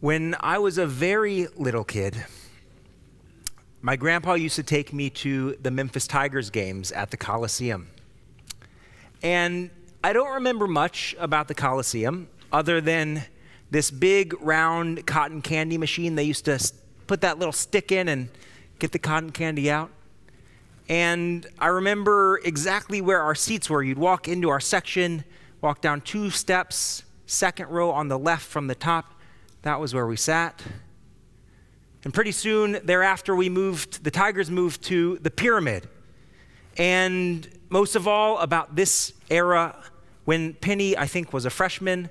When I was a very little kid, my grandpa used to take me to the Memphis Tigers games at the Coliseum. And I don't remember much about the Coliseum other than this big round cotton candy machine. They used to put that little stick in and get the cotton candy out. And I remember exactly where our seats were. You'd walk into our section, walk down 2 steps, second row on the left from the top. That was where we sat. And pretty soon thereafter, the Tigers moved to the Pyramid. And most of all, about this era, when Penny, I think, was a freshman,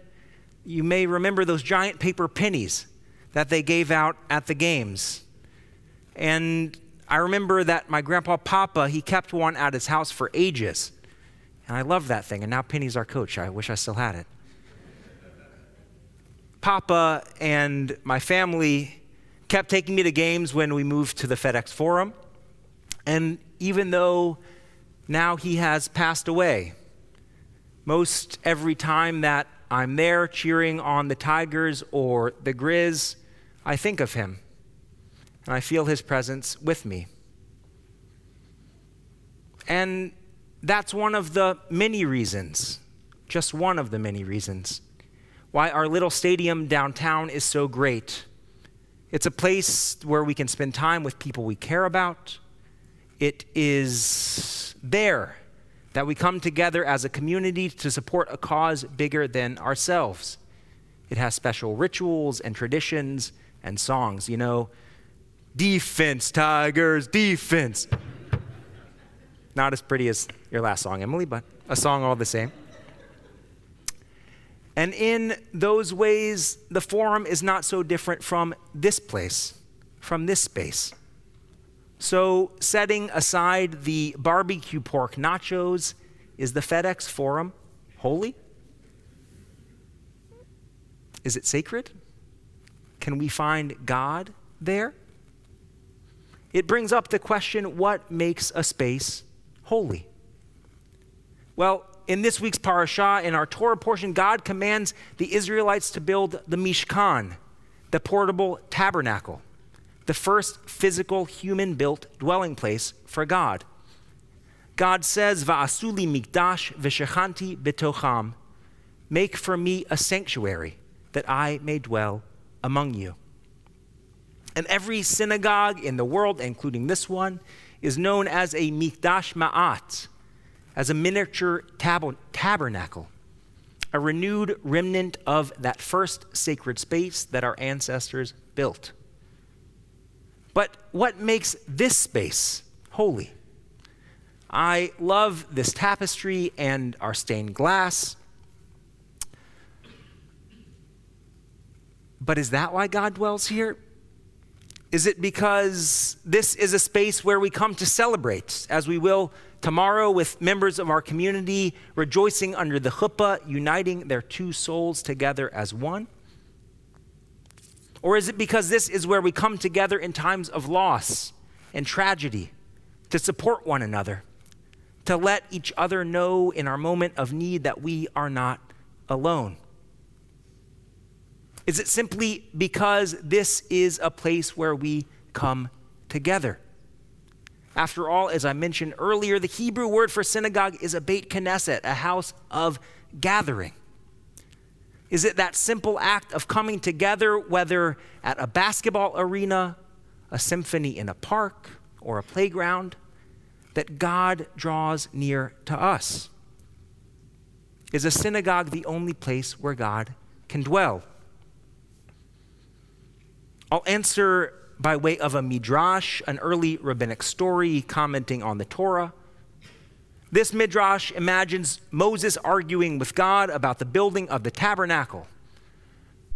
you may remember those giant paper pennies that they gave out at the games. And I remember that my grandpa Papa, he kept one at his house for ages. And I loved that thing. And now Penny's our coach. I wish I still had it. Papa and my family kept taking me to games when we moved to the FedEx Forum. And even though now he has passed away, most every time that I'm there cheering on the Tigers or the Grizz, I think of him. And I feel his presence with me. And that's one of the many reasons, just one of the many reasons, why our little stadium downtown is so great. It's a place where we can spend time with people we care about. It is there that we come together as a community to support a cause bigger than ourselves. It has special rituals and traditions and songs. You know, defense, Tigers, defense. Not as pretty as your last song, Emily, but a song all the same. And in those ways, the Forum is not so different from this place, from this space. So setting aside the barbecue pork nachos, is the FedEx Forum holy? Is it sacred? Can we find God there? It brings up the question, what makes a space holy? Well, in this week's parashah, in our Torah portion, God commands the Israelites to build the Mishkan, the portable tabernacle, the first physical human-built dwelling place for God. God says, "Va'asuli mikdash v'shechanti betocham," make for me a sanctuary that I may dwell among you. And every synagogue in the world, including this one, is known as a mikdash ma'at, as a miniature tabernacle, a renewed remnant of that first sacred space that our ancestors built. But what makes this space holy? I love this tapestry and our stained glass. But is that why God dwells here? Is it because this is a space where we come to celebrate, as we will tomorrow with members of our community rejoicing under the chuppah, uniting their 2 souls together as one? Or is it because this is where we come together in times of loss and tragedy to support one another, to let each other know in our moment of need that we are not alone? Is it simply because this is a place where we come together? After all, as I mentioned earlier, the Hebrew word for synagogue is a Beit Knesset, a house of gathering. Is it that simple act of coming together, whether at a basketball arena, a symphony in a park, or a playground, that God draws near to us? Is a synagogue the only place where God can dwell? I'll answer by way of a midrash, an early rabbinic story commenting on the Torah. This midrash imagines Moses arguing with God about the building of the tabernacle.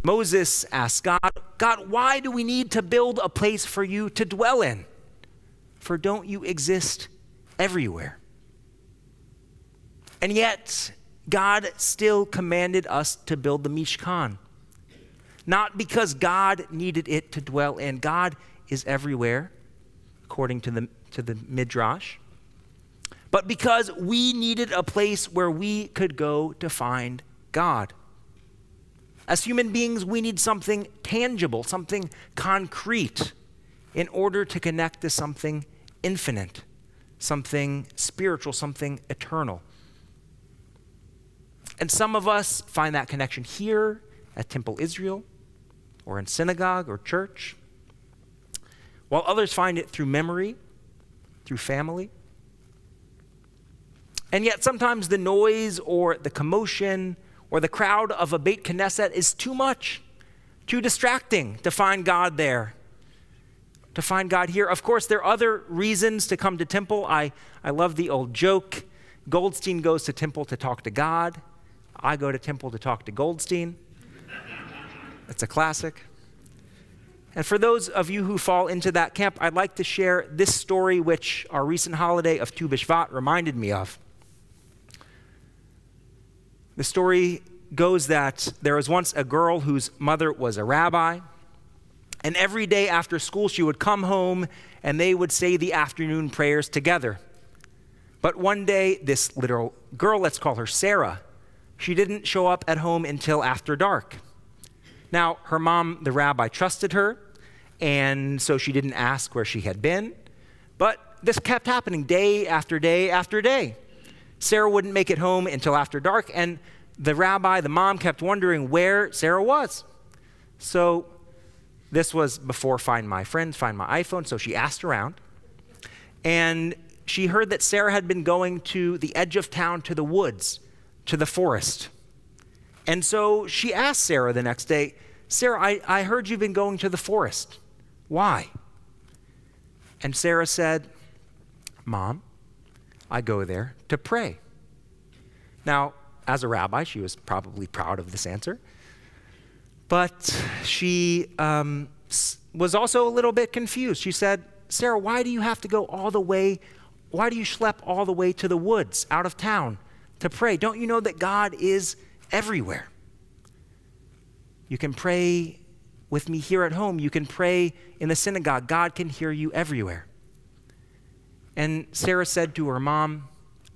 Moses asks God, why do we need to build a place for you to dwell in? For don't you exist everywhere? And yet, God still commanded us to build the Mishkan. Not because God needed it to dwell in. God is everywhere, according to the midrash. But because we needed a place where we could go to find God. As human beings, we need something tangible, something concrete in order to connect to something infinite, something spiritual, something eternal. And some of us find that connection here at Temple Israel or in synagogue or church, while others find it through memory, through family. And yet sometimes the noise or the commotion or the crowd of a Beit Knesset is too much, too distracting to find God there, to find God here. Of course, there are other reasons to come to temple. I love the old joke. Goldstein goes to temple to talk to God. I go to temple to talk to Goldstein. It's a classic. And for those of you who fall into that camp, I'd like to share this story, which our recent holiday of Tu B'Shvat reminded me of. The story goes that there was once a girl whose mother was a rabbi, and every day after school she would come home and they would say the afternoon prayers together. But one day, this little girl, let's call her Sarah, she didn't show up at home until after dark. Now, her mom, the rabbi, trusted her, and so she didn't ask where she had been. But this kept happening day after day after day. Sarah wouldn't make it home until after dark, and the rabbi, the mom, kept wondering where Sarah was. So this was before Find My Friends, Find My iPhone, so she asked around, and she heard that Sarah had been going to the edge of town, to the woods, to the forest. And so she asked Sarah the next day, Sarah, I heard you've been going to the forest. Why? And Sarah said, Mom, I go there to pray. Now, as a rabbi, she was probably proud of this answer, but she was also a little bit confused. She said, Sarah, why do you have to go all the way? Why do you schlep all the way to the woods, out of town, to pray? Don't you know that God is everywhere? You can pray with me here at home. You can pray in the synagogue. God can hear you everywhere. And Sarah said to her mom,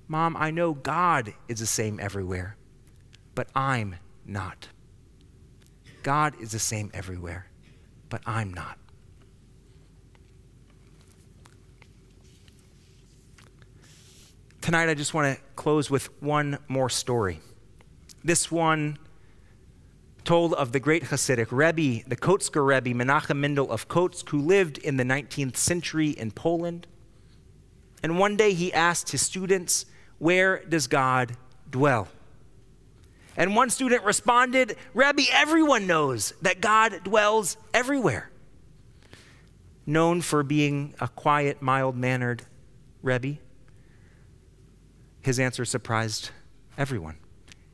Mom, I know God is the same everywhere, but I'm not. God is the same everywhere, but I'm not. Tonight, I just want to close with one more story. This one told of the great Hasidic Rebbe, the Kotzker Rebbe, Menachem Mendel of Kotsk, who lived in the 19th century in Poland. And one day he asked his students, where does God dwell? And one student responded, Rebbe, everyone knows that God dwells everywhere. Known for being a quiet, mild-mannered Rebbe, his answer surprised everyone.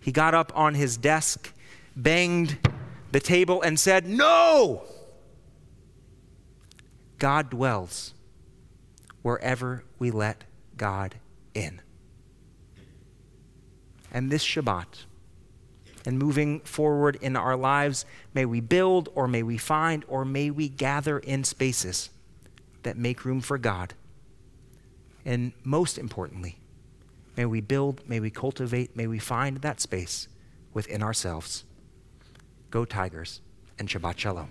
He got up on his desk, banged the table, and said, No! God dwells wherever we let God in. And this Shabbat, and moving forward in our lives, may we build, or may we find, or may we gather in spaces that make room for God. And most importantly, may we build, may we cultivate, may we find that space within ourselves. Go Tigers, and Shabbat Shalom.